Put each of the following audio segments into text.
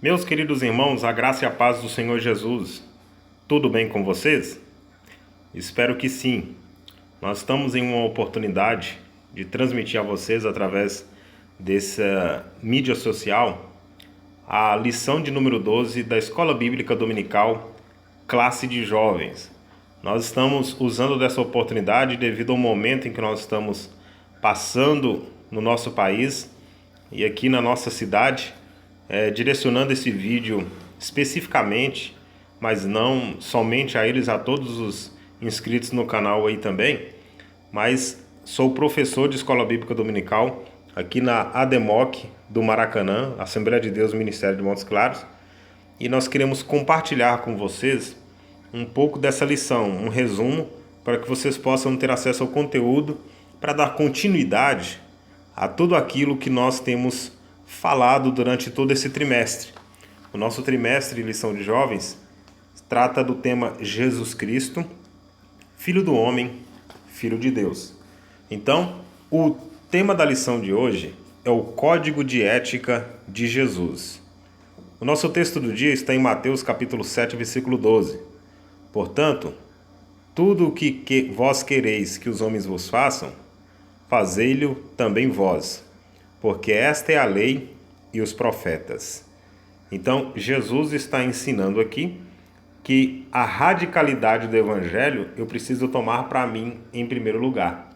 Meus queridos irmãos, a graça e a paz do Senhor Jesus, tudo bem com vocês? Espero que sim. Nós estamos em uma oportunidade de transmitir a vocês, através dessa mídia social, a lição de número 12 da Escola Bíblica Dominical, classe de jovens. Nós estamos usando dessa oportunidade devido ao momento em que nós estamos passando no nosso país e aqui na nossa cidade, direcionando esse vídeo especificamente, mas não somente a eles, a todos os inscritos no canal aí também, mas sou professor de Escola Bíblica Dominical aqui na ADEMOC do Maracanã, Assembleia de Deus Ministério de Montes Claros, e nós queremos compartilhar com vocês um pouco dessa lição, um resumo, para que vocês possam ter acesso ao conteúdo, para dar continuidade a tudo aquilo que nós temos falado durante todo esse trimestre. O nosso trimestre de lição de jovens trata do tema Jesus Cristo, Filho do Homem, Filho de Deus. Então, o tema da lição de hoje é o Código de Ética de Jesus. O nosso texto do dia está em Mateus capítulo 7, versículo 12. Portanto, tudo o que vós quereis que os homens vos façam, fazei-lhe também vós, porque esta é a lei e os profetas. Então, Jesus está ensinando aqui que a radicalidade do evangelho eu preciso tomar para mim em primeiro lugar.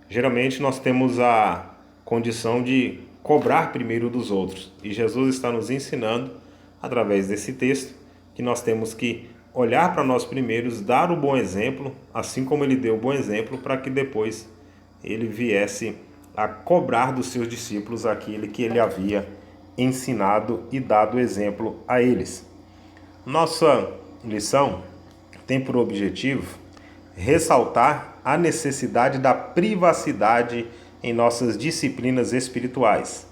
Geralmente nós temos a condição de cobrar primeiro dos outros, e Jesus está nos ensinando, através desse texto, que nós temos que olhar para nós primeiros, dar o bom exemplo, assim como ele deu o bom exemplo, para que depois ele viesse a cobrar dos seus discípulos aquele que ele havia ensinado e dado exemplo a eles. Nossa lição tem por objetivo ressaltar a necessidade da privacidade em nossas disciplinas espirituais,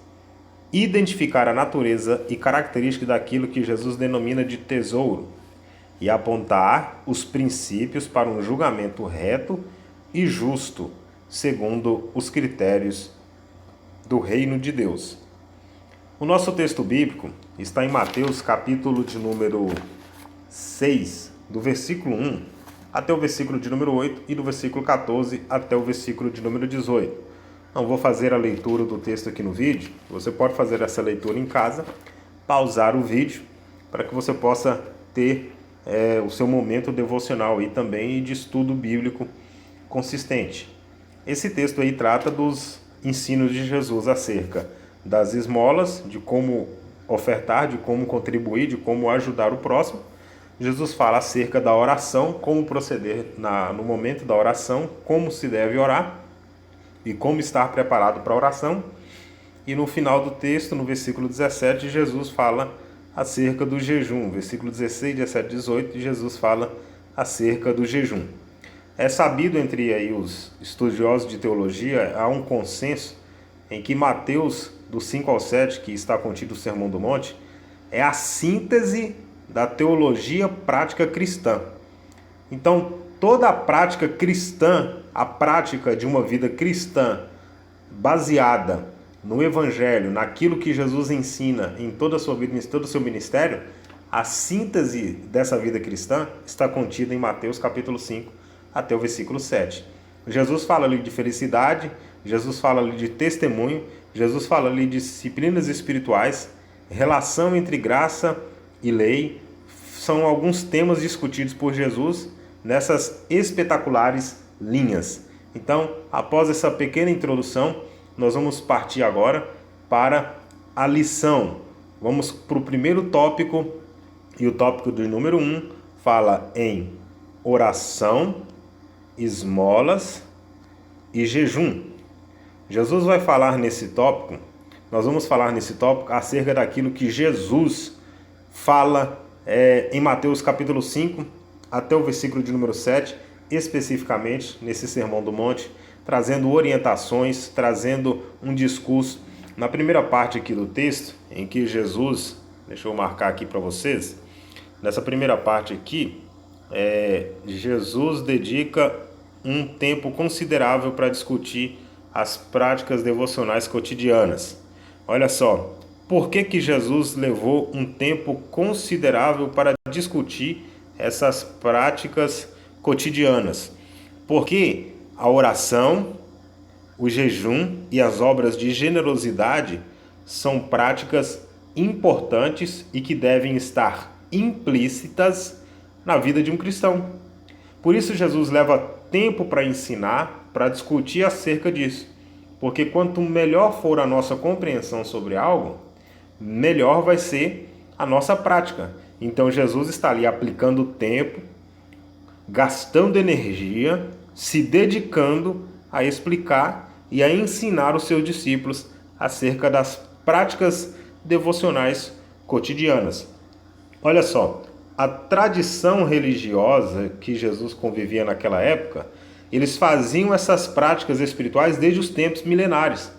identificar a natureza e característica daquilo que Jesus denomina de tesouro e apontar os princípios para um julgamento reto e justo, segundo os critérios do reino de Deus. O nosso texto bíblico está em Mateus capítulo de número 6, do versículo 1 até o versículo de número 8 e do versículo 14 até o versículo de número 18. Não vou fazer a leitura do texto aqui no vídeo, você pode fazer essa leitura em casa, pausar o vídeo, para que você possa ter o seu momento devocional e também de estudo bíblico consistente. Esse texto aí trata dos ensinos de Jesus acerca das esmolas, de como ofertar, de como contribuir, de como ajudar o próximo. Jesus fala acerca da oração, como proceder no momento da oração, como se deve orar e como estar preparado para a oração. E no final do texto, no versículo 17, Jesus fala acerca do jejum. Versículo 16, 17 e 18, Jesus fala acerca do jejum. É sabido entre aí os estudiosos de teologia, há um consenso em que Mateus, do 5 ao 7, que está contido no Sermão do Monte, é a síntese da teologia prática cristã. Então, toda a prática cristã, a prática de uma vida cristã baseada no Evangelho, naquilo que Jesus ensina em toda a sua vida, em todo o seu ministério, a síntese dessa vida cristã está contida em Mateus capítulo 5, até o versículo 7. Jesus fala ali de felicidade, Jesus fala ali de testemunho, Jesus fala ali de disciplinas espirituais, relação entre graça e lei. São alguns temas discutidos por Jesus nessas espetaculares linhas. Então, após essa pequena introdução, nós vamos partir agora para a lição. Vamos para o primeiro tópico, e o tópico do número 1 fala em oração, esmolas e jejum. Jesus vai falar nesse tópico, nós vamos falar nesse tópico acerca daquilo que Jesus fala em Mateus capítulo 5 até o versículo de número 7, especificamente nesse Sermão do Monte, trazendo orientações, trazendo um discurso. Na primeira parte aqui do texto, em que Jesus, deixa eu marcar aqui para vocês, nessa primeira parte aqui, Jesus dedica um tempo considerável para discutir as práticas devocionais cotidianas. Olha só, Por que que Jesus levou um tempo considerável para discutir essas práticas cotidianas? Porque a oração, o jejum e as obras de generosidade são práticas importantes e que devem estar implícitas na vida de um cristão. Por isso Jesus leva tempo para ensinar, para discutir acerca disso. Porque quanto melhor for a nossa compreensão sobre algo, melhor vai ser a nossa prática. Então Jesus está ali aplicando tempo, gastando energia, se dedicando a explicar e a ensinar os seus discípulos acerca das práticas devocionais cotidianas. Olha só, a tradição religiosa que Jesus convivia naquela época, eles faziam essas práticas espirituais desde os tempos milenares.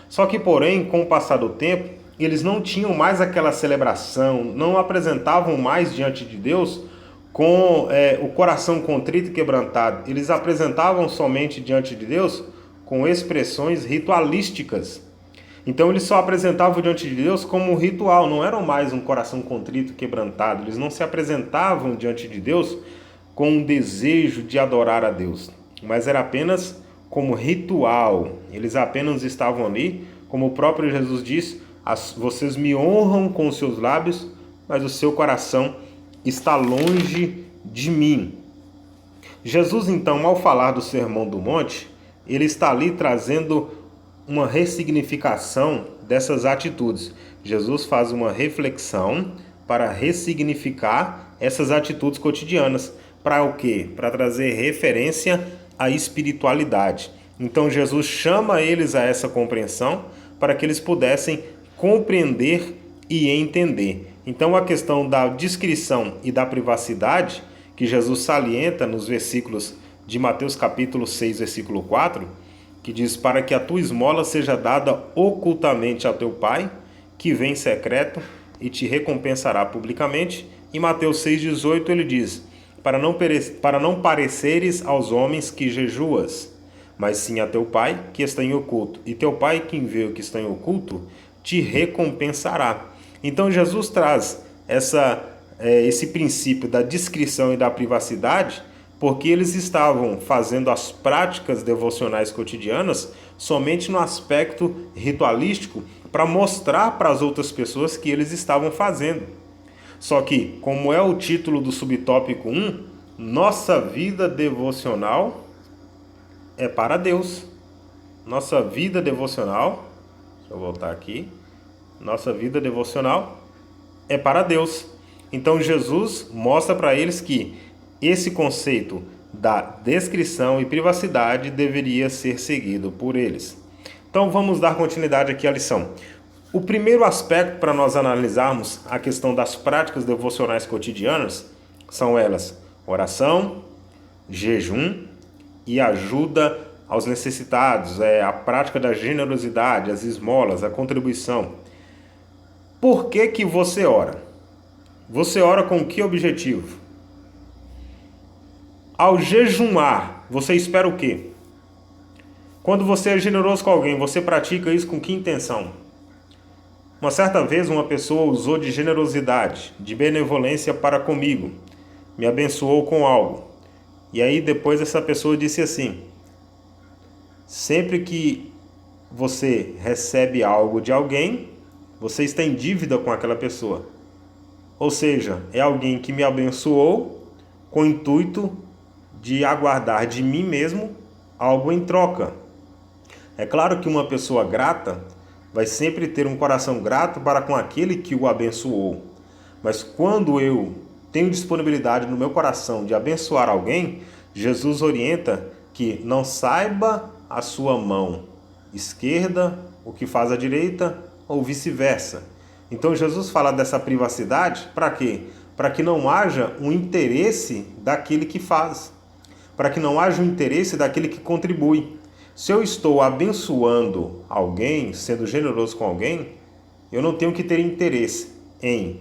Só que, porém, com o passar do tempo, eles não tinham mais aquela celebração, não apresentavam mais diante de Deus com o coração contrito e quebrantado. Eles apresentavam somente diante de Deus com expressões ritualísticas. Então eles só apresentavam diante de Deus como um ritual, não eram mais um coração contrito e quebrantado. Eles não se apresentavam diante de Deus com um desejo de adorar a Deus, mas era apenas como ritual. Eles apenas estavam ali, como o próprio Jesus diz, vocês me honram com os seus lábios, mas o seu coração está longe de mim. Jesus, então, ao falar do Sermão do Monte, ele está ali trazendo uma ressignificação dessas atitudes. Jesus faz uma reflexão para ressignificar essas atitudes cotidianas. Para o quê? Para trazer referência à espiritualidade. Então Jesus chama eles a essa compreensão para que eles pudessem compreender e entender. Então a questão da discrição e da privacidade, que Jesus salienta nos versículos de Mateus capítulo 6, versículo 4, que diz: para que a tua esmola seja dada ocultamente ao teu Pai, que vem em secreto e te recompensará publicamente. Em Mateus 6,18 ele diz: para não pareceres aos homens que jejuas, mas sim a teu Pai que está em oculto. E teu Pai que vê o que está em oculto, te recompensará. Então Jesus traz esse princípio da discrição e da privacidade, porque eles estavam fazendo as práticas devocionais cotidianas somente no aspecto ritualístico, para mostrar para as outras pessoas que eles estavam fazendo. Só que, como é o título do subtópico 1, nossa vida devocional é para Deus. Nossa vida devocional, deixa eu voltar aqui, nossa vida devocional é para Deus. Então Jesus mostra para eles que esse conceito da descrição e privacidade deveria ser seguido por eles. Então vamos dar continuidade aqui à lição. O primeiro aspecto para nós analisarmos a questão das práticas devocionais cotidianas são elas: oração, jejum e ajuda aos necessitados, a prática da generosidade, as esmolas, a contribuição. Por que que você ora? Você ora com que objetivo? Ao jejumar, você espera o quê? Quando você é generoso com alguém, você pratica isso com que intenção? Uma certa vez uma pessoa usou de generosidade, de benevolência para comigo, me abençoou com algo. E aí depois essa pessoa disse assim: sempre que você recebe algo de alguém, você está em dívida com aquela pessoa. Ou seja, é alguém que me abençoou com o intuito de aguardar de mim mesmo algo em troca. É claro que uma pessoa grata vai sempre ter um coração grato para com aquele que o abençoou. Mas quando eu tenho disponibilidade no meu coração de abençoar alguém, Jesus orienta que não saiba a sua mão esquerda o que faz a direita ou vice-versa. Então Jesus fala dessa privacidade para quê? Para que não haja um interesse daquele que faz, para que não haja um interesse daquele que contribui. Se eu estou abençoando alguém, sendo generoso com alguém, eu não tenho que ter interesse em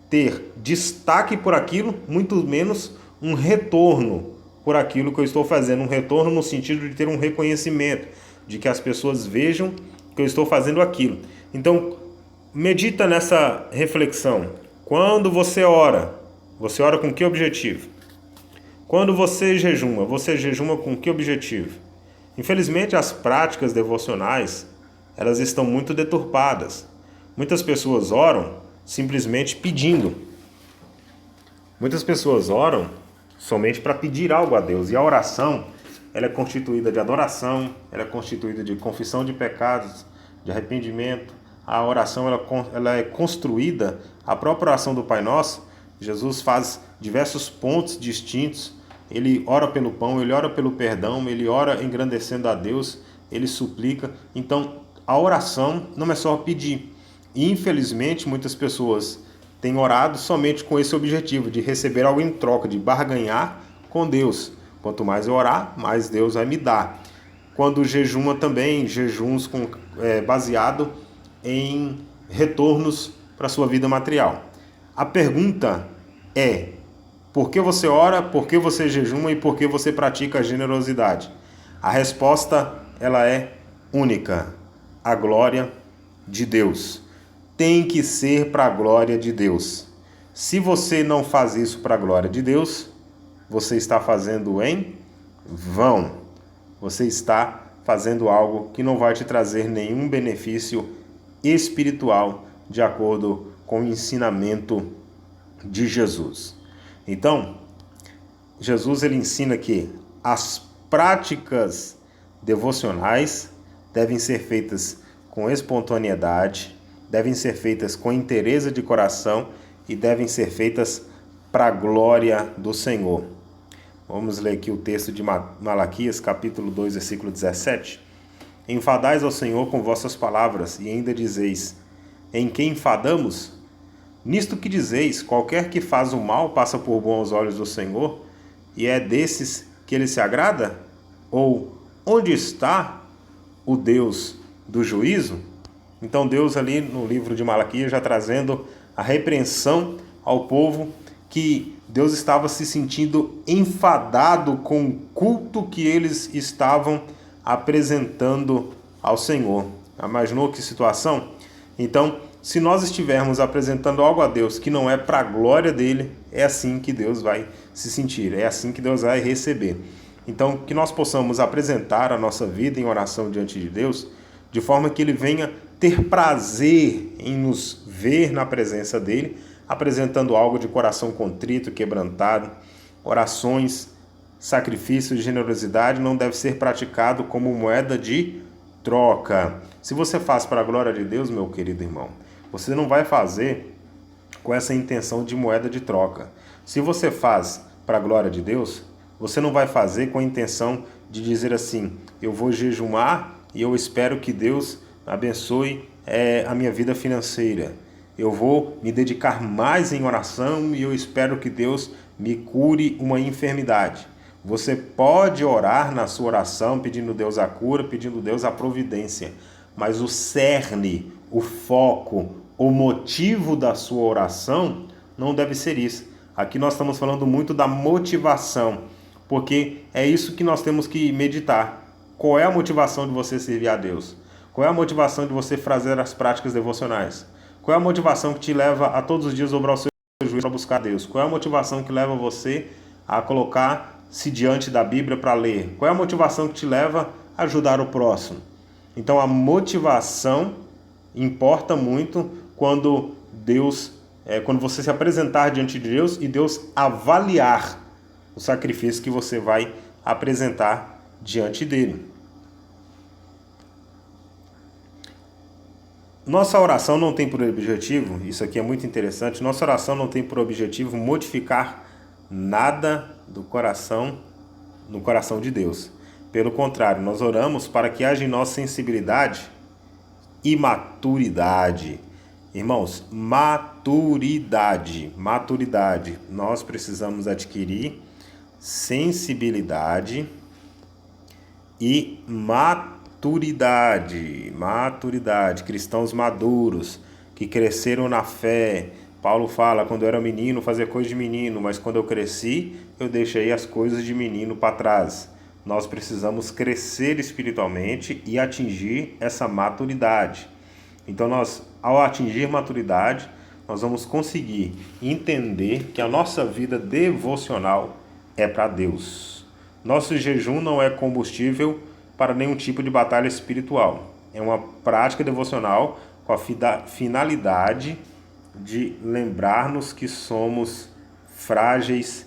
ter destaque por aquilo, muito menos um retorno por aquilo que eu estou fazendo. Um retorno no sentido de ter um reconhecimento, de que as pessoas vejam que eu estou fazendo aquilo. Então, Medita nessa reflexão. Quando você ora com que objetivo? Quando você jejuma com que objetivo? Infelizmente, as práticas devocionais, elas estão muito deturpadas. Muitas pessoas oram simplesmente pedindo. Muitas pessoas oram somente para pedir algo a Deus. E a oração, ela é constituída de adoração, ela é constituída de confissão de pecados, de arrependimento. A oração, ela é construída, a própria oração do Pai Nosso. Jesus faz diversos pontos distintos. Ele ora pelo pão, ele ora pelo perdão, ele ora engrandecendo a Deus, ele suplica. Então, a oração não é só pedir. E, infelizmente, muitas pessoas têm orado somente com esse objetivo, de receber algo em troca, de barganhar com Deus. Quanto mais eu orar, mais Deus vai me dar. Quando jejuma também, jejuns baseado em retornos para a sua vida material. A pergunta é: por que você ora, por que você jejuma e por que você pratica a generosidade? A resposta, ela é única: a glória de Deus. Tem que ser para a glória de Deus. Se você não faz isso para a glória de Deus, você está fazendo em vão. Você está fazendo algo que não vai te trazer nenhum benefício espiritual, de acordo com o ensinamento de Jesus. Então, Jesus ele ensina que as práticas devocionais devem ser feitas com espontaneidade, devem ser feitas com inteireza de coração e devem ser feitas para a glória do Senhor. Vamos ler aqui o texto de Malaquias, capítulo 2, versículo 17. Enfadais ao Senhor com vossas palavras, e ainda dizeis: em quem enfadamos? Nisto que dizeis: qualquer que faz o mal passa por bom aos olhos do Senhor, e é desses que ele se agrada? Ou onde está o Deus do juízo? Então Deus ali no livro de Malaquias já trazendo a repreensão ao povo, que Deus estava se sentindo enfadado com o culto que eles estavam apresentando ao Senhor. Imaginou que situação? Então, se nós estivermos apresentando algo a Deus que não é para a glória dele, é assim que Deus vai se sentir, é assim que Deus vai receber. Então, que nós possamos apresentar a nossa vida em oração diante de Deus, de forma que ele venha ter prazer em nos ver na presença dele, apresentando algo de coração contrito, quebrantado. Orações, sacrifício de generosidade não deve ser praticado como moeda de troca. Se você faz para a glória de Deus, meu querido irmão, você não vai fazer com essa intenção de moeda de troca. Se você faz para a glória de Deus, você não vai fazer com a intenção de dizer assim: eu vou jejumar e eu espero que Deus abençoe a minha vida financeira. Eu vou me dedicar mais em oração e eu espero que Deus me cure uma enfermidade. Você pode orar na sua oração pedindo a Deus a cura, pedindo a Deus a providência, mas o cerne, o foco, o motivo da sua oração não deve ser isso. Aqui nós estamos falando muito da motivação, porque é isso que nós temos que meditar. Qual é a motivação de você servir a Deus? Qual é a motivação de você fazer as práticas devocionais? Qual é a motivação que te leva a todos os dias dobrar o seu joelho para buscar Deus? Qual é a motivação que leva você a colocar-se diante da Bíblia para ler? Qual é a motivação que te leva a ajudar o próximo? Então a motivação importa muito quando quando você se apresentar diante de Deus e Deus avaliar o sacrifício que você vai apresentar diante dele. Nossa oração não tem por objetivo, isso aqui é muito interessante, nossa oração não tem por objetivo modificar nada no coração de Deus. Pelo contrário, nós oramos para que haja em nós sensibilidade e maturidade. Irmãos, maturidade. Nós precisamos adquirir sensibilidade e maturidade. Cristãos maduros que cresceram na fé. Paulo fala: quando eu era menino fazia coisa de menino, mas quando eu cresci eu deixei as coisas de menino para trás. Nós precisamos crescer espiritualmente e atingir essa maturidade. Então nós, ao atingir maturidade, nós vamos conseguir entender que a nossa vida devocional é para Deus. Nosso jejum não é combustível para nenhum tipo de batalha espiritual. É uma prática devocional com a finalidade de lembrar-nos que somos frágeis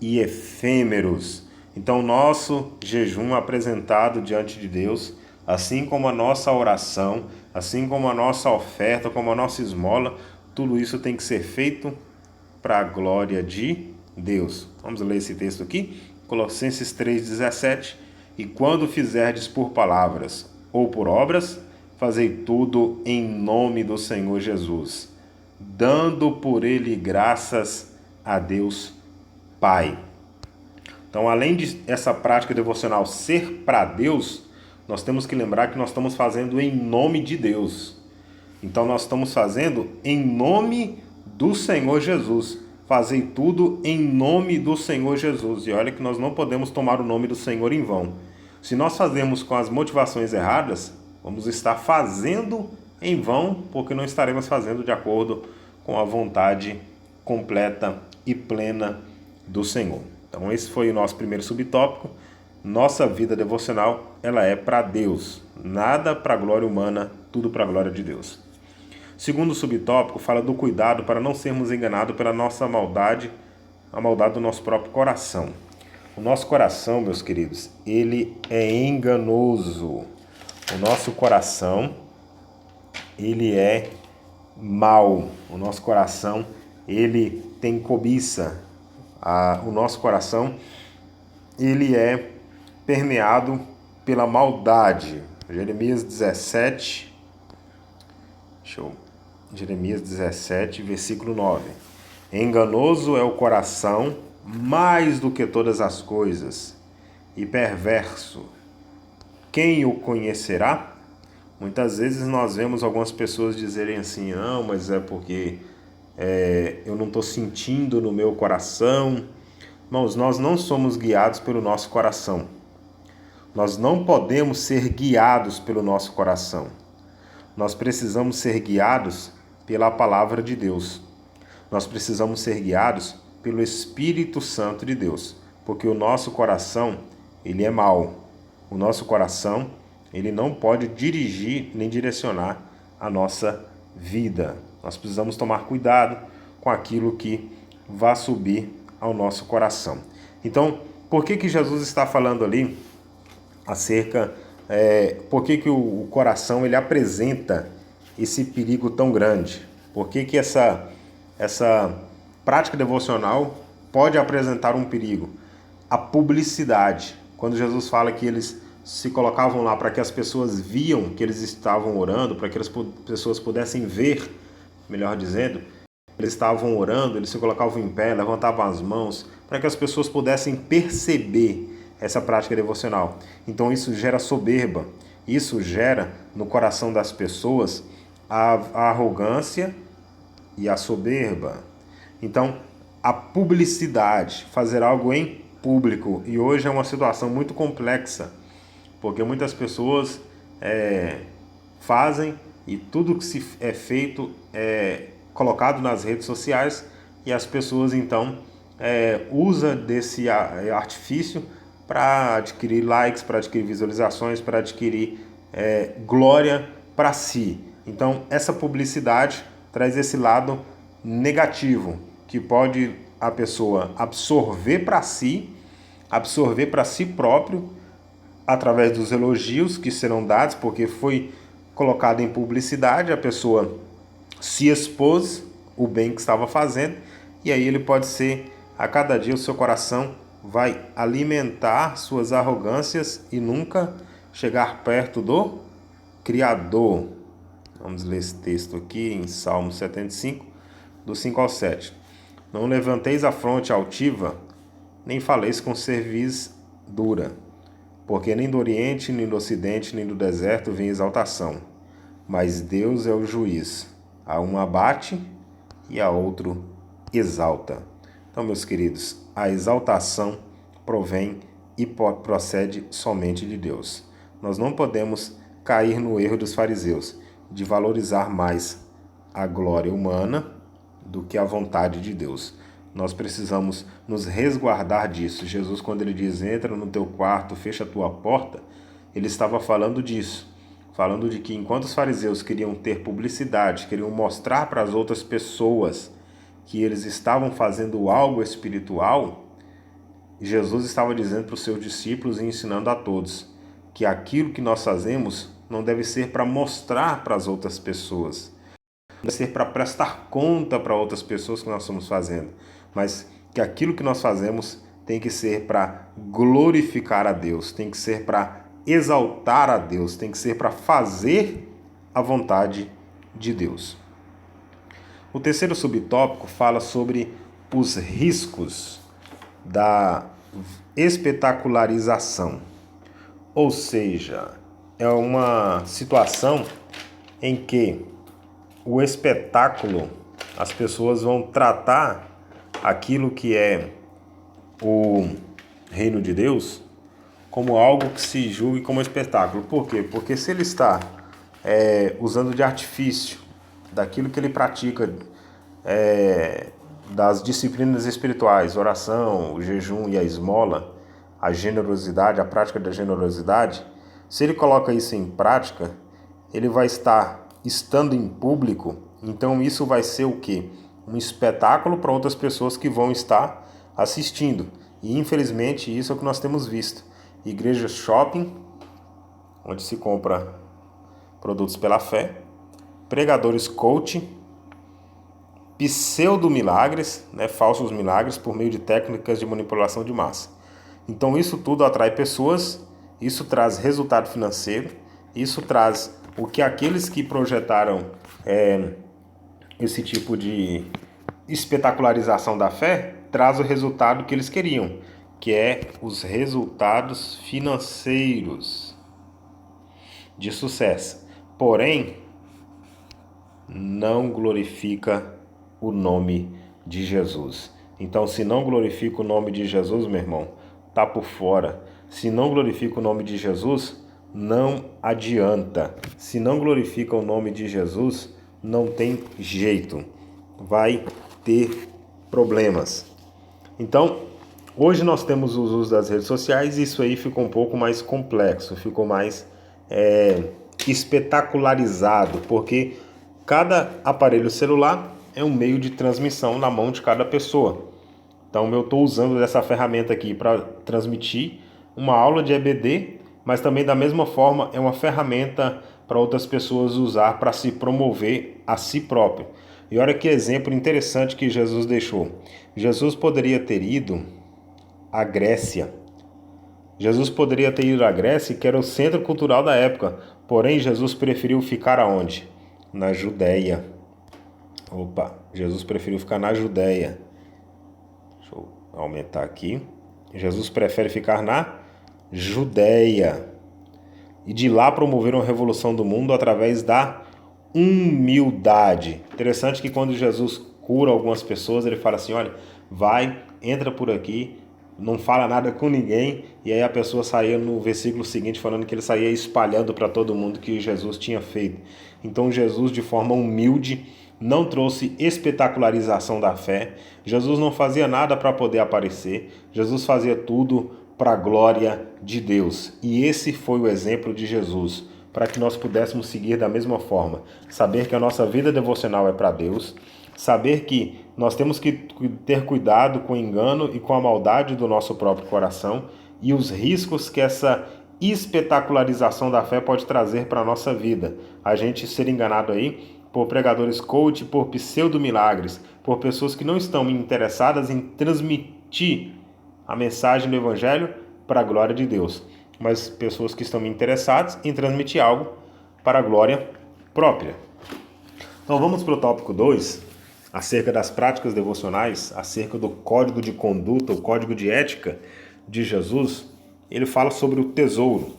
e efêmeros. Então, nosso jejum apresentado diante de Deus, assim como a nossa oração, assim como a nossa oferta, como a nossa esmola, tudo isso tem que ser feito para a glória de Deus. Vamos ler esse texto aqui, Colossenses 3,17. E quando fizerdes por palavras ou por obras, fazei tudo em nome do Senhor Jesus, dando por ele graças a Deus Pai. Então, além de essa prática devocional ser para Deus, nós temos que lembrar que nós estamos fazendo em nome de Deus. Então, nós estamos fazendo em nome do Senhor Jesus. Fazei tudo em nome do Senhor Jesus. E olha que nós não podemos tomar o nome do Senhor em vão. Se nós fazemos com as motivações erradas, vamos estar fazendo em vão, porque não estaremos fazendo de acordo com a vontade completa e plena do Senhor. Então esse foi o nosso primeiro subtópico. Nossa vida devocional, ela é para Deus. Nada para a glória humana, tudo para a glória de Deus. Segundo subtópico, fala do cuidado para não sermos enganados pela nossa maldade, a maldade do nosso próprio coração. O nosso coração, meus queridos, ele é enganoso. O nosso coração, ele é mau. O nosso coração, ele tem cobiça. O nosso coração, ele é permeado pela maldade. Jeremias 17, Jeremias 17, versículo 9. Enganoso é o coração mais do que todas as coisas, e perverso. Quem o conhecerá? Muitas vezes nós vemos algumas pessoas dizerem assim, não, mas é porque eu não estou sentindo no meu coração. Irmãos, nós não somos guiados pelo nosso coração. Nós não podemos ser guiados pelo nosso coração. Nós precisamos ser guiados pela palavra de Deus. Nós precisamos ser guiados pelo Espírito Santo de Deus, porque o nosso coração, ele é mau. O nosso coração, ele não pode dirigir nem direcionar a nossa vida. Nós precisamos tomar cuidado com aquilo que vai subir ao nosso coração. Então, por que Jesus está falando ali acerca... por que o coração ele apresenta esse perigo tão grande? Por que essa prática devocional pode apresentar um perigo? A publicidade. Quando Jesus fala que eles se colocavam lá para que as pessoas viam que eles estavam orando, para que as pessoas pudessem ver, melhor dizendo, eles estavam orando, eles se colocavam em pé, levantavam as mãos, para que as pessoas pudessem perceber essa prática devocional. Então isso gera soberba, isso gera no coração das pessoas a arrogância e a soberba. Então, a publicidade, fazer algo em público, e hoje é uma situação muito complexa, porque muitas pessoas fazem e tudo que é feito é colocado nas redes sociais e as pessoas então usam desse artifício para adquirir likes, para adquirir visualizações, para adquirir glória para si. Então essa publicidade traz esse lado negativo, que pode a pessoa absorver para si próprio, através dos elogios que serão dados, porque foi colocado em publicidade, a pessoa se expôs o bem que estava fazendo, e aí ele pode ser, a cada dia o seu coração vai alimentar suas arrogâncias e nunca chegar perto do Criador. Vamos ler esse texto aqui em Salmo 75, do 5 ao 7. Não levanteis a fronte altiva, nem faleis com cerviz dura, porque nem do Oriente, nem do Ocidente, nem do deserto vem exaltação, mas Deus é o juiz. A um abate e a outro exalta. Então, meus queridos, a exaltação provém e procede somente de Deus. Nós não podemos cair no erro dos fariseus, de valorizar mais a glória humana do que a vontade de Deus. Nós precisamos nos resguardar disso. Jesus, quando ele diz, entra no teu quarto, fecha a tua porta, ele estava falando disso. Falando de que enquanto os fariseus queriam ter publicidade, queriam mostrar para as outras pessoas que eles estavam fazendo algo espiritual, Jesus estava dizendo para os seus discípulos e ensinando a todos que aquilo que nós fazemos não deve ser para mostrar para as outras pessoas, não deve ser para prestar conta para outras pessoas que nós estamos fazendo, mas que aquilo que nós fazemos tem que ser para glorificar a Deus, tem que ser para exaltar a Deus, tem que ser para fazer a vontade de Deus. O terceiro subtópico fala sobre os riscos da espetacularização, ou seja, é uma situação em que o espetáculo, as pessoas vão tratar aquilo que é o reino de Deus como algo que se julgue como espetáculo. Por quê? Porque se ele está usando de artifício daquilo que ele pratica, das disciplinas espirituais, oração, o jejum e a esmola, a generosidade, a prática da generosidade, se ele coloca isso em prática, ele vai estar estando em público, então isso vai ser o quê? Um espetáculo para outras pessoas que vão estar assistindo. E infelizmente isso é o que nós temos visto. Igrejas shopping, onde se compra produtos pela fé, pregadores coaching, pseudo-milagres, falsos milagres por meio de técnicas de manipulação de massa. Então isso tudo atrai pessoas, isso traz resultado financeiro, isso traz o que aqueles que projetaram esse tipo de espetacularização da fé, traz o resultado que eles queriam, que é os resultados financeiros de sucesso. Porém, não glorifica o nome de Jesus. Então, se não glorifica o nome de Jesus, meu irmão, tá por fora. Se não glorifica o nome de Jesus, não adianta. Se não glorifica o nome de Jesus, não tem jeito. Vai ter problemas. Então, hoje nós temos os usos das redes sociais e isso aí ficou um pouco mais complexo, ficou mais espetacularizado, porque cada aparelho celular é um meio de transmissão na mão de cada pessoa. Então eu estou usando essa ferramenta aqui para transmitir uma aula de EBD, mas também da mesma forma é uma ferramenta para outras pessoas usar para se promover a si próprio. E olha que exemplo interessante que Jesus deixou. Jesus poderia ter ido à Grécia. Jesus poderia ter ido à Grécia, que era o centro cultural da época. Porém, Jesus preferiu ficar aonde? Na Judéia. Jesus preferiu ficar na Judéia. Deixa eu aumentar aqui. Jesus prefere ficar na Judéia. E de lá promover uma revolução do mundo através da humildade. Interessante que quando Jesus cura algumas pessoas, ele fala assim, olha, vai, entra por aqui, não fala nada com ninguém, e aí a pessoa saía no versículo seguinte falando que ele saía espalhando para todo mundo que Jesus tinha feito. Então Jesus, de forma humilde, não trouxe espetacularização da fé. Jesus não fazia nada para poder aparecer. Jesus fazia tudo para a glória de Deus. E esse foi o exemplo de Jesus, para que nós pudéssemos seguir da mesma forma. Saber que a nossa vida devocional é para Deus, saber que nós temos que ter cuidado com o engano e com a maldade do nosso próprio coração e os riscos que essa espetacularização da fé pode trazer para a nossa vida. A gente ser enganado aí por pregadores coach, por pseudo-milagres, por pessoas que não estão interessadas em transmitir a mensagem do Evangelho para a glória de Deus, mas pessoas que estão interessadas em transmitir algo para a glória própria. Então vamos para o tópico 2, acerca das práticas devocionais, acerca do código de conduta, o código de ética de Jesus. Ele fala sobre o tesouro.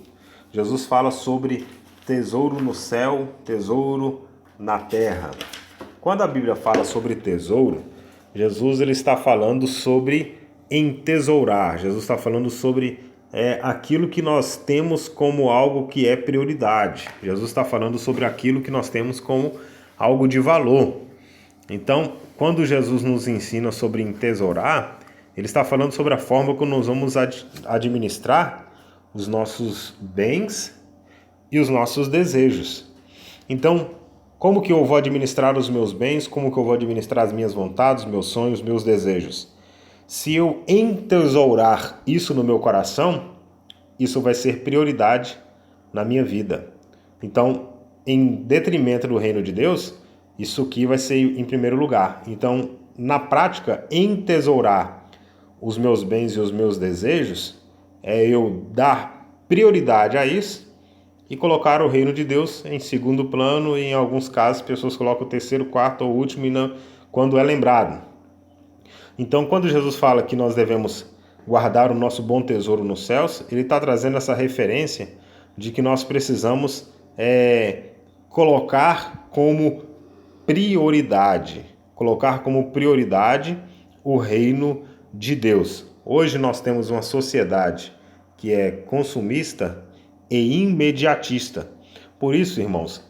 Jesus fala sobre tesouro no céu, tesouro na terra. Quando a Bíblia fala sobre tesouro, Jesus ele está falando sobre entesourar. Jesus está falando sobre aquilo que nós temos como algo que é prioridade. Jesus está falando sobre aquilo que nós temos como algo de valor. Então, quando Jesus nos ensina sobre entesourar, ele está falando sobre a forma como nós vamos administrar os nossos bens e os nossos desejos. Então, como que eu vou administrar os meus bens? Como que eu vou administrar as minhas vontades, meus sonhos, meus desejos? Se eu entesourar isso no meu coração, isso vai ser prioridade na minha vida. Então, em detrimento do reino de Deus, isso aqui vai ser em primeiro lugar. Então, na prática, entesourar os meus bens e os meus desejos é eu dar prioridade a isso e colocar o reino de Deus em segundo plano, e em alguns casos pessoas colocam o terceiro, quarto ou último quando é lembrado. Então, quando Jesus fala que nós devemos guardar o nosso bom tesouro nos céus, ele está trazendo essa referência de que nós precisamos colocar como prioridade o reino de Deus. Hoje nós temos uma sociedade que é consumista e imediatista. Por isso, irmãos,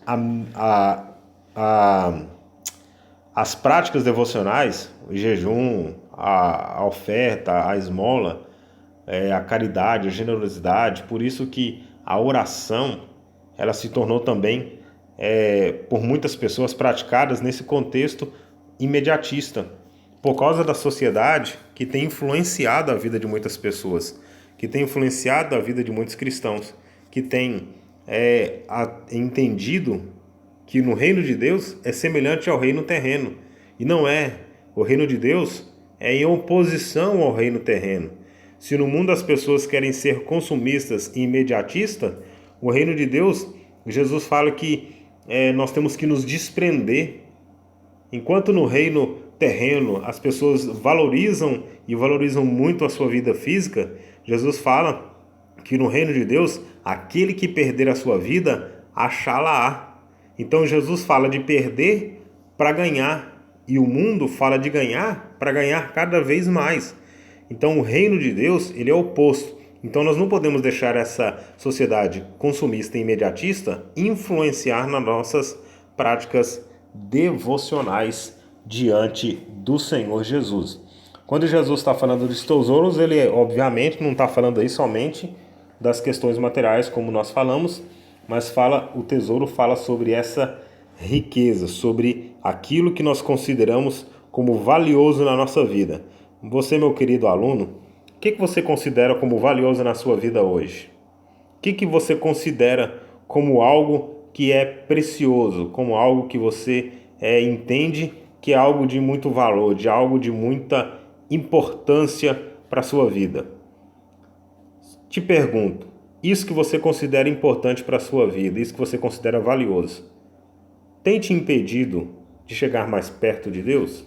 as práticas devocionais, o jejum, a oferta, a esmola, a caridade, a generosidade, por isso que a oração ela se tornou também, por muitas pessoas, praticadas nesse contexto imediatista, por causa da sociedade que tem influenciado a vida de muitas pessoas, que tem influenciado a vida de muitos cristãos, que tem entendido que no reino de Deus é semelhante ao reino terreno. E não é. O reino de Deus é em oposição ao reino terreno. Se no mundo as pessoas querem ser consumistas e imediatistas, o reino de Deus, Jesus fala que nós temos que nos desprender. Enquanto no reino terreno as pessoas valorizam muito a sua vida física, Jesus fala que no reino de Deus, aquele que perder a sua vida, achá-la-á. Então Jesus fala de perder para ganhar, e o mundo fala de ganhar para ganhar cada vez mais. Então o reino de Deus, ele é o oposto. Então nós não podemos deixar essa sociedade consumista e imediatista influenciar nas nossas práticas devocionais diante do Senhor Jesus. Quando Jesus está falando dos tesouros, ele obviamente não está falando aí somente das questões materiais, como nós falamos, mas o tesouro fala sobre essa riqueza, sobre aquilo que nós consideramos como valioso na nossa vida. Você, meu querido aluno, o que você considera como valioso na sua vida hoje? O que você considera como algo que é precioso, como algo que você entende que é algo de muito valor, de algo de muita importância para a sua vida? Te pergunto, isso que você considera importante para a sua vida, isso que você considera valioso, tem te impedido de chegar mais perto de Deus?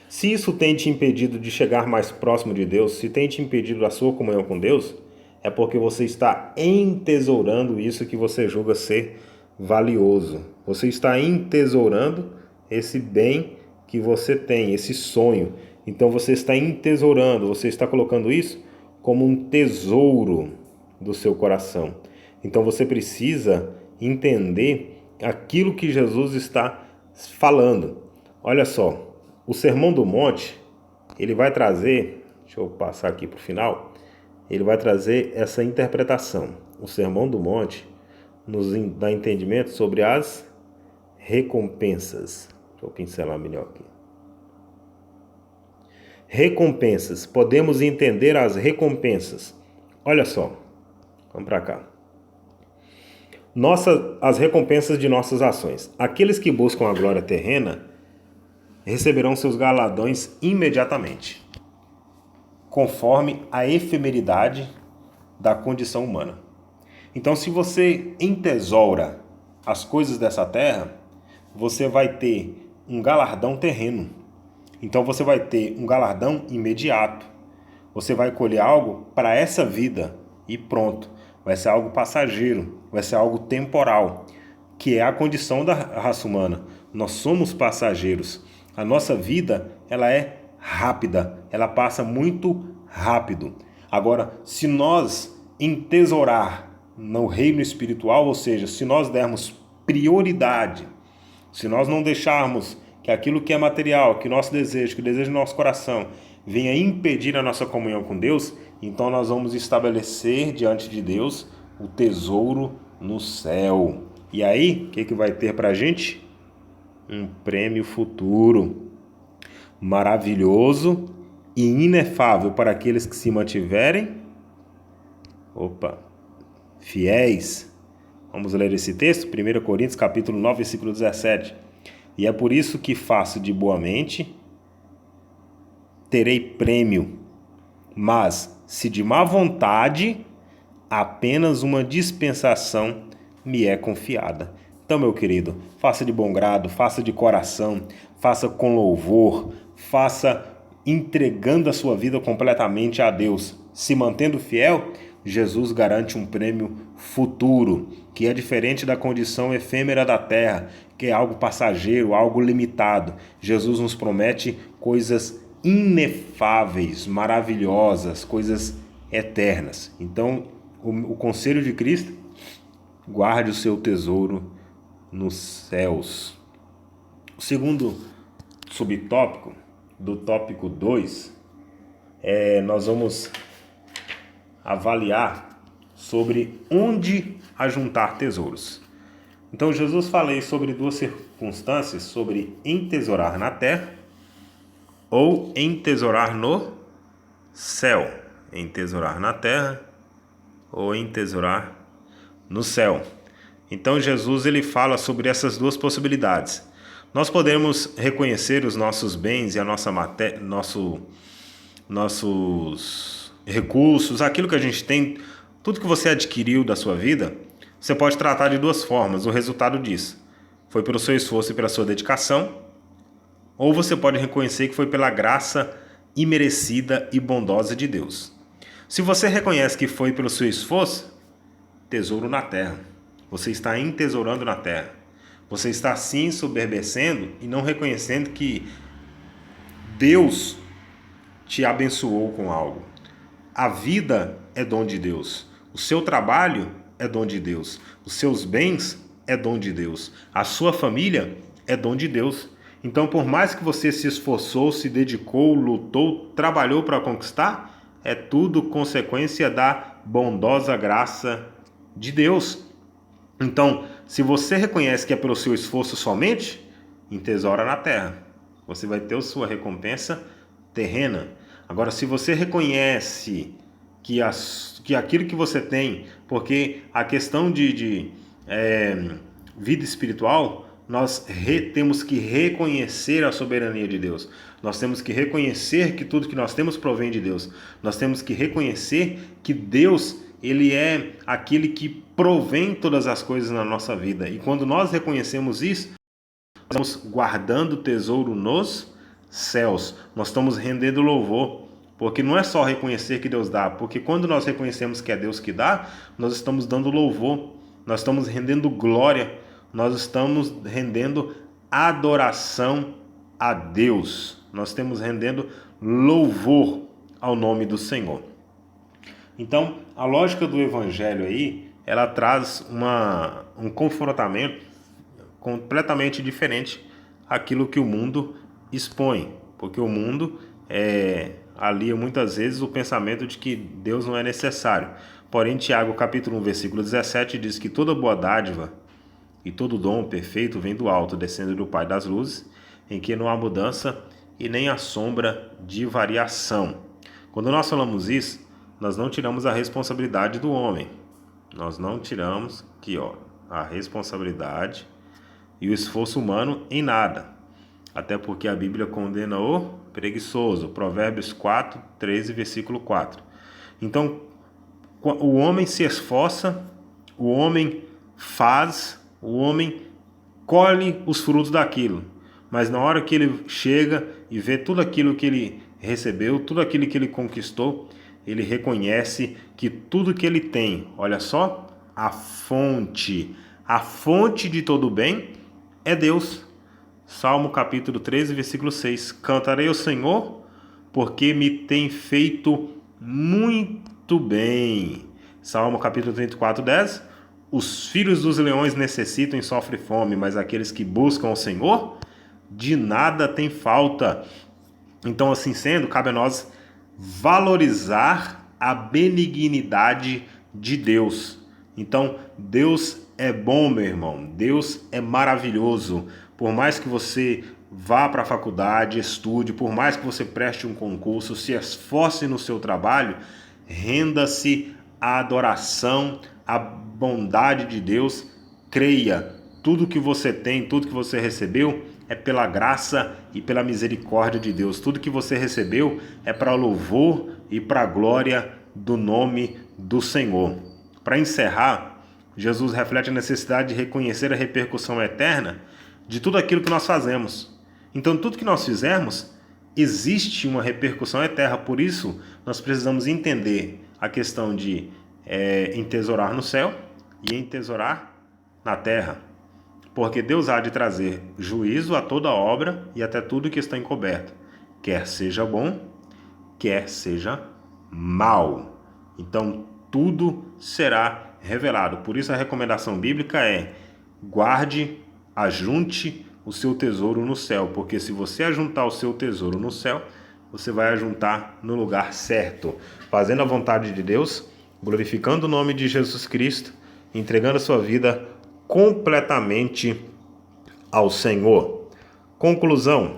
Se isso tem te impedido de chegar mais próximo de Deus, se tem te impedido a sua comunhão com Deus, é porque você está entesourando isso que você julga ser valioso. Você está entesourando esse bem que você tem, esse sonho. Então você está entesourando, você está colocando isso como um tesouro do seu coração. Então você precisa entender aquilo que Jesus está falando. Olha só, o Sermão do Monte, ele vai trazer, deixa eu passar aqui para o final, ele vai trazer essa interpretação. O Sermão do Monte nos dá entendimento sobre as recompensas. Deixa eu pincelar melhor aqui. Recompensas. Podemos entender as recompensas. Olha só. Vamos para cá. As recompensas de nossas ações. Aqueles que buscam a glória terrena receberão seus galardões imediatamente, conforme a efemeridade da condição humana. Então, se você entesoura as coisas dessa terra, você vai ter um galardão terreno. Então você vai ter um galardão imediato. Você vai colher algo para essa vida e pronto. Vai ser algo passageiro, vai ser algo temporal, que é a condição da raça humana. Nós somos passageiros. A nossa vida, ela é rápida, ela passa muito rápido. Agora, se nós entesourar no reino espiritual, ou seja, se nós dermos prioridade, se nós não deixarmos que aquilo que é material, que nosso desejo, que o desejo do nosso coração venha impedir a nossa comunhão com Deus, então nós vamos estabelecer diante de Deus o tesouro no céu. E aí, o que vai ter para a gente? Um prêmio futuro maravilhoso e inefável para aqueles que se mantiverem fiéis. Vamos ler esse texto? 1 Coríntios capítulo 9, versículo 17. E é por isso que faço de boa mente, terei prêmio, mas se de má vontade, apenas uma dispensação me é confiada. Então, meu querido, faça de bom grado, faça de coração, faça com louvor, faça entregando a sua vida completamente a Deus. Se mantendo fiel, Jesus garante um prêmio futuro, que é diferente da condição efêmera da terra, que é algo passageiro, algo limitado. Jesus nos promete coisas inefáveis, maravilhosas, coisas eternas. Então, o conselho de Cristo: guarde o seu tesouro nos céus. O segundo subtópico, do tópico 2, nós vamos avaliar sobre onde ajuntar tesouros. Então, Jesus falei sobre duas circunstâncias, sobre entesourar na terra ou entesourar no céu. Entesourar na terra ou entesourar no céu. Então, Jesus ele fala sobre essas duas possibilidades. Nós podemos reconhecer os nossos bens e a nossa matéria, nossos recursos, aquilo que a gente tem, tudo que você adquiriu da sua vida, você pode tratar de duas formas. O resultado disso foi pelo seu esforço e pela sua dedicação, ou você pode reconhecer que foi pela graça imerecida e bondosa de Deus. Se você reconhece que foi pelo seu esforço, tesouro na terra. Você está entesourando na terra. Você está sim soberbecendo e não reconhecendo que Deus te abençoou com algo. A vida é dom de Deus. O seu trabalho é dom de Deus. Os seus bens é dom de Deus. A sua família é dom de Deus. Então, por mais que você se esforçou, se dedicou, lutou, trabalhou para conquistar, é tudo consequência da bondosa graça de Deus. Então, se você reconhece que é pelo seu esforço somente, entesoura na terra. Você vai ter a sua recompensa terrena. Agora, se você reconhece que aquilo que você tem, porque a questão de vida espiritual, nós temos que reconhecer a soberania de Deus. Nós temos que reconhecer que tudo que nós temos provém de Deus. Nós temos que reconhecer que Deus, ele é aquele que provém todas as coisas na nossa vida. E quando nós reconhecemos isso, nós estamos guardando tesouro nos céus. Nós estamos rendendo louvor. Porque não é só reconhecer que Deus dá. Porque quando nós reconhecemos que é Deus que dá, nós estamos dando louvor. Nós estamos rendendo glória. Nós estamos rendendo adoração a Deus. Nós estamos rendendo louvor ao nome do Senhor. Então, a lógica do Evangelho aí, ela traz um confrontamento completamente diferente àquilo que o mundo expõe. Porque o mundo alia muitas vezes o pensamento de que Deus não é necessário. Porém, Tiago capítulo 1, versículo 17 diz que toda boa dádiva e todo dom perfeito vem do alto, descendo do Pai das luzes, em que não há mudança e nem há sombra de variação. Quando nós falamos isso, nós não tiramos a responsabilidade do homem. Nós não tiramos a responsabilidade e o esforço humano em nada. Até porque a Bíblia condena o preguiçoso. Provérbios 4, 13, versículo 4. Então, o homem se esforça, o homem faz, o homem colhe os frutos daquilo. Mas na hora que ele chega e vê tudo aquilo que ele recebeu, tudo aquilo que ele conquistou, ele reconhece que tudo que ele tem, olha só, a fonte de todo bem é Deus. Salmo capítulo 13, versículo 6. Cantarei ao Senhor, porque me tem feito muito bem. Salmo capítulo 34, 10. Os filhos dos leões necessitam e sofrem fome, mas aqueles que buscam o Senhor, de nada tem falta. Então, assim sendo, cabe a nós valorizar a benignidade de Deus. Então, Deus é bom, meu irmão. Deus é maravilhoso. Por mais que você vá para a faculdade, estude, por mais que você preste um concurso, se esforce no seu trabalho, renda-se à adoração, à bondade de Deus. Creia, tudo que você tem, tudo que você recebeu é pela graça e pela misericórdia de Deus. Tudo que você recebeu é para louvor e para a glória do nome do Senhor. Para encerrar, Jesus reflete a necessidade de reconhecer a repercussão eterna de tudo aquilo que nós fazemos. Então, tudo que nós fizermos, existe uma repercussão eterna. Por isso, nós precisamos entender a questão de entesourar no céu e entesourar na terra. Porque Deus há de trazer juízo a toda obra e até tudo que está encoberto, quer seja bom, quer seja mal. Então, tudo será revelado. Por isso, a recomendação bíblica é: guarde, ajunte o seu tesouro no céu, porque se você ajuntar o seu tesouro no céu, você vai ajuntar no lugar certo, fazendo a vontade de Deus, glorificando o nome de Jesus Cristo, entregando a sua vida completamente ao Senhor. Conclusão: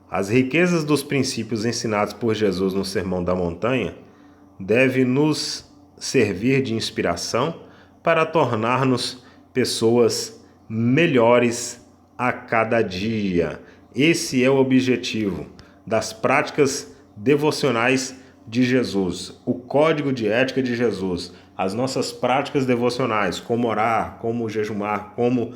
as riquezas dos princípios ensinados por Jesus no Sermão da Montanha devem nos servir de inspiração para tornar-nos pessoas melhores a cada dia. Esse é o objetivo das práticas devocionais de Jesus, o código de ética de Jesus, as nossas práticas devocionais, como orar, como jejumar, como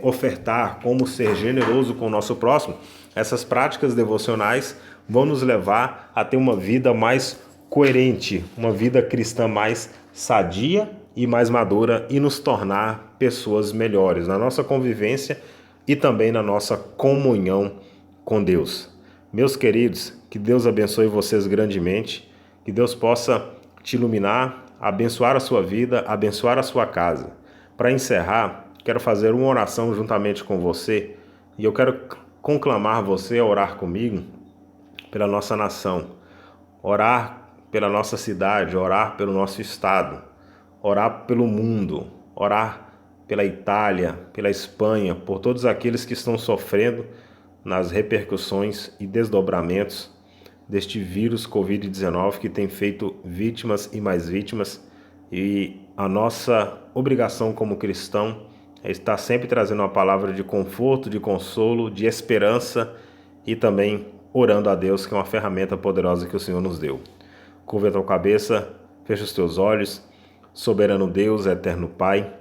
ofertar, como ser generoso com o nosso próximo. Essas práticas devocionais vão nos levar a ter uma vida mais coerente, uma vida cristã mais sadia e mais madura, e nos tornar pessoas melhores na nossa convivência e também na nossa comunhão com Deus. Meus queridos, que Deus abençoe vocês grandemente, que Deus possa te iluminar, abençoar a sua vida, abençoar a sua casa. Para encerrar, quero fazer uma oração juntamente com você, e eu quero conclamar você a orar comigo pela nossa nação, orar pela nossa cidade, orar pelo nosso estado, orar pelo mundo, orar pela Itália, pela Espanha, por todos aqueles que estão sofrendo nas repercussões e desdobramentos deste vírus Covid-19 que tem feito vítimas e mais vítimas, e a nossa obrigação como cristão é estar sempre trazendo uma palavra de conforto, de consolo, de esperança e também orando a Deus, que é uma ferramenta poderosa que o Senhor nos deu. Curva a tua cabeça, fecha os teus olhos. Soberano Deus, eterno Pai,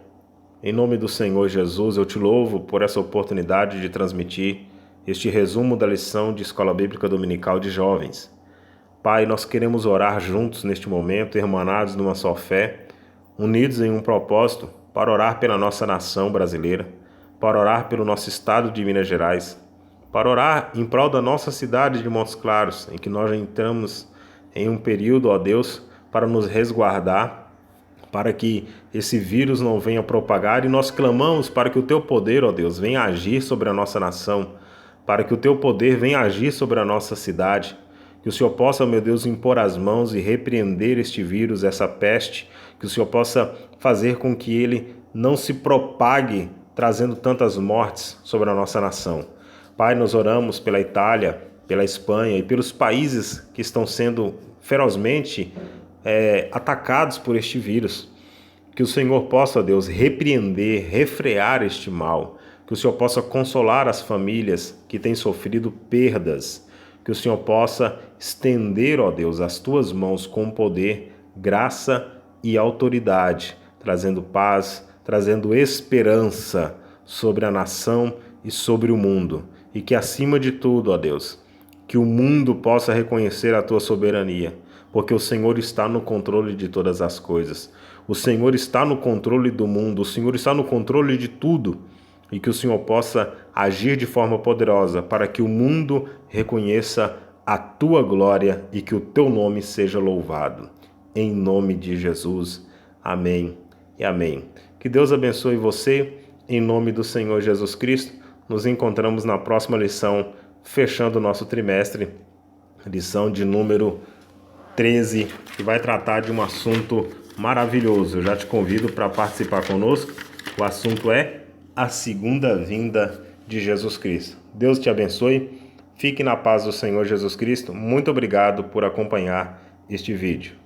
em nome do Senhor Jesus, eu te louvo por essa oportunidade de transmitir este resumo da lição de Escola Bíblica Dominical de Jovens. Pai, nós queremos orar juntos neste momento, irmanados numa só fé, unidos em um propósito, para orar pela nossa nação brasileira, para orar pelo nosso estado de Minas Gerais, para orar em prol da nossa cidade de Montes Claros, em que nós já entramos em um período, ó Deus, para nos resguardar, para que esse vírus não venha propagar, e nós clamamos para que o teu poder, ó Deus, venha agir sobre a nossa nação, para que o teu poder venha agir sobre a nossa cidade, que o Senhor possa, meu Deus, impor as mãos e repreender este vírus, essa peste, que o Senhor possa fazer com que ele não se propague, trazendo tantas mortes sobre a nossa nação. Pai, nós oramos pela Itália, pela Espanha e pelos países que estão sendo ferozmente atacados por este vírus. Que o Senhor possa, Deus, repreender, refrear este mal. Que o Senhor possa consolar as famílias que têm sofrido perdas. Que o Senhor possa estender, ó Deus, as tuas mãos com poder, graça e autoridade, trazendo paz, trazendo esperança sobre a nação e sobre o mundo. E que acima de tudo, ó Deus, que o mundo possa reconhecer a tua soberania, porque o Senhor está no controle de todas as coisas. O Senhor está no controle do mundo, o Senhor está no controle de tudo, e que o Senhor possa agir de forma poderosa para que o mundo reconheça a tua glória e que o teu nome seja louvado. em nome de Jesus. Amém e amém. Que Deus abençoe você, em nome do Senhor Jesus Cristo. Nos encontramos na próxima lição, fechando o nosso trimestre, lição de número 13, que vai tratar de um assunto maravilhoso. Eu já te convido para participar conosco. O assunto é a segunda vinda de Jesus Cristo. Deus te abençoe. Fique na paz do Senhor Jesus Cristo. Muito obrigado por acompanhar este vídeo.